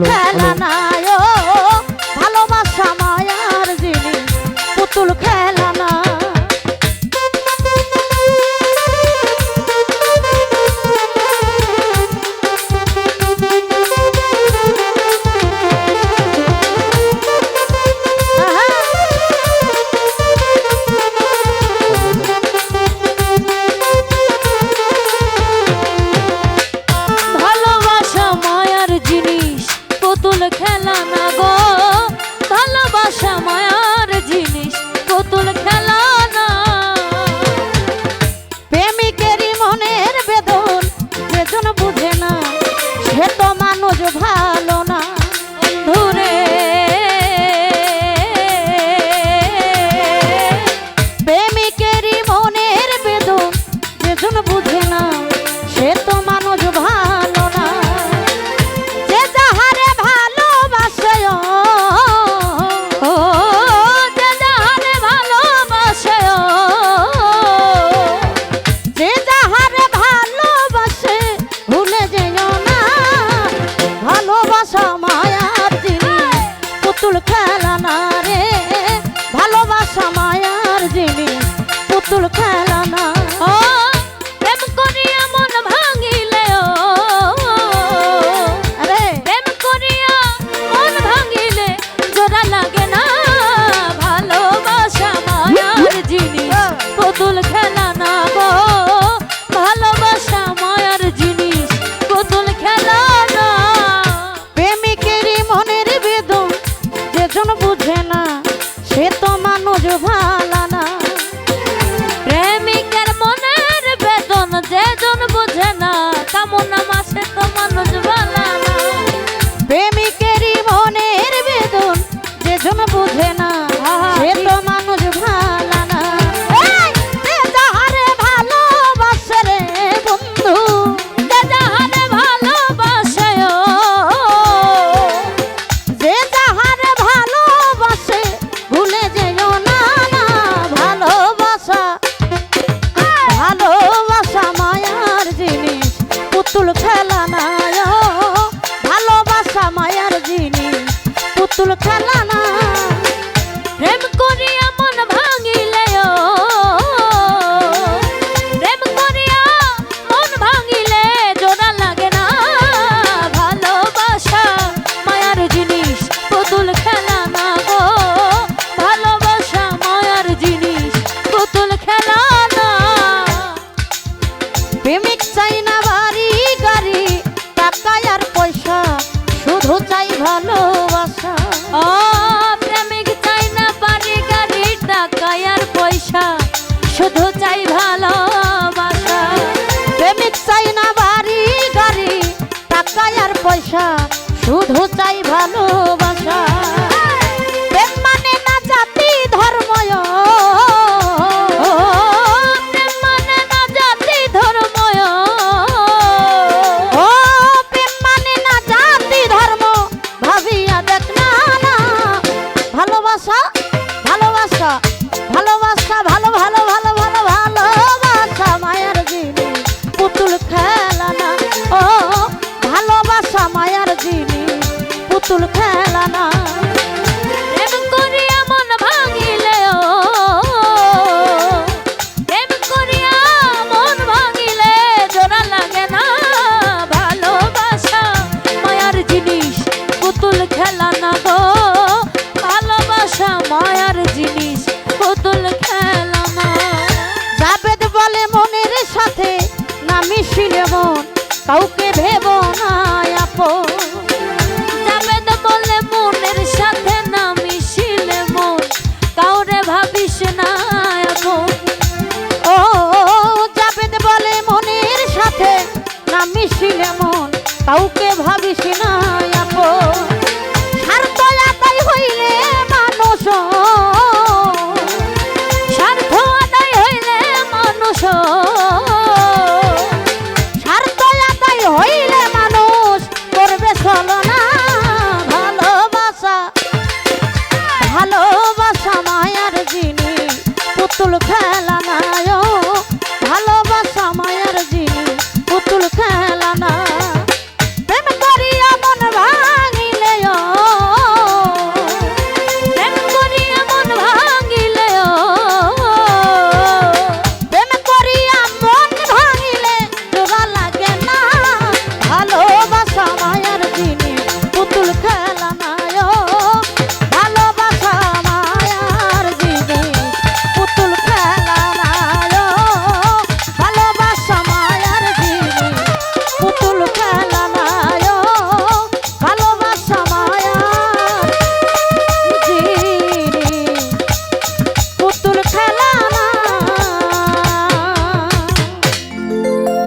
খেলা না ভালোবাসা মায়ার জিনিস পুতুল খেলা না। খেলা না গো ভালোবাসা মায়ার জিনিস পুতুল খেলা না। প্রেমিকেরই মনের বেদন যেজন বুঝে না সে তো মানুষ ভালো না। বন্ধুরে প্রেমিকেরই মনের বেদন যেজন বুঝে না সে তো মানুষ ভালো না। পুতুল খেলা না রে ভালোবাসা মায়ার জিনিস পুতুল খেলা না। প্রেম করিয়া মন ভাঙিলে প্রেম করিয়া মন ভাঙিলে জোড়া লাগে না। ভালোবাসা মায়ার জিনিস পুতুল খেলা না গো ভালোবাসা মায়ার জিনিস পুতুল খেলা না। প্রেমিকেরই মনের বেদন যেজন বুঝে না সে তো মানুষ ভালো না। প্রেমিকের মনের বেদন যেজন বুঝে না কামনা মাসে তো মানুষ ভালো না। প্রেমিকেরই মনের বেদন যেজন বুঝে না সে তো মানুষ ভালো না। যাহারে ভালোবাসে রে বন্ধু যাহারে ভালোবাসে যে যাহারে ভালোবাসে ভুলে যেও না। ভালোবাসা ভালোবাসা মায়ার জিনিস পুতুল খেলা না। ভালোবাসা মায়ার জিনিস পুতুল খেলা না। প্রেম করিয়া মন ভাঙিলে প্রেম করিয়া মন ভাঙিলে জোড়া লাগে না। ভালোবাসা মায়ার জিনিস পুতুল খেলা না গো ভালোবাসা মায়ার জিনিস পুতুল খেলা না। প্রেমিক চাই না বাড়ি গাড়ি টাকা আর পয়সা শুধু চাই ভালোবাসা। প্রেমিক চাই না বাড়ি গাড়ি টাকা আর পয়সা শুধু চাই ভালোবাসা। প্রেমিক চাই না বাড়ি গাড়ি টাকা আর পয়সা শুধু চাই ভালোবাসা। প্রেম মানে না জাতি ধর্ম প্রেম মানে না জাতি ধর্ম প্রেম মানে না জাতি ধর্ম ভাবিয়া দেখ না। ভালোবাসা ভালোবাসা ভালোবাসা ভালো ভালো ভালো ভালো ভালোবাসা মায়ার জিনিস পুতুল খেলা না। ভালোবাসা মায়ার জিনিস পুতুল খেলা না। প্রেম করিয়া মন ভাঙিলে প্রেম করিয়া মন ভাঙিলে জোড়া লাগে না। ভালোবাসা মায়ার জিনিস পুতুল খেলা না গো ভালোবাসা মায়ার জিনিস পুতুল খেলা না। জাবেদ বলে মনের সাথে না মিশিলে মন কাউকে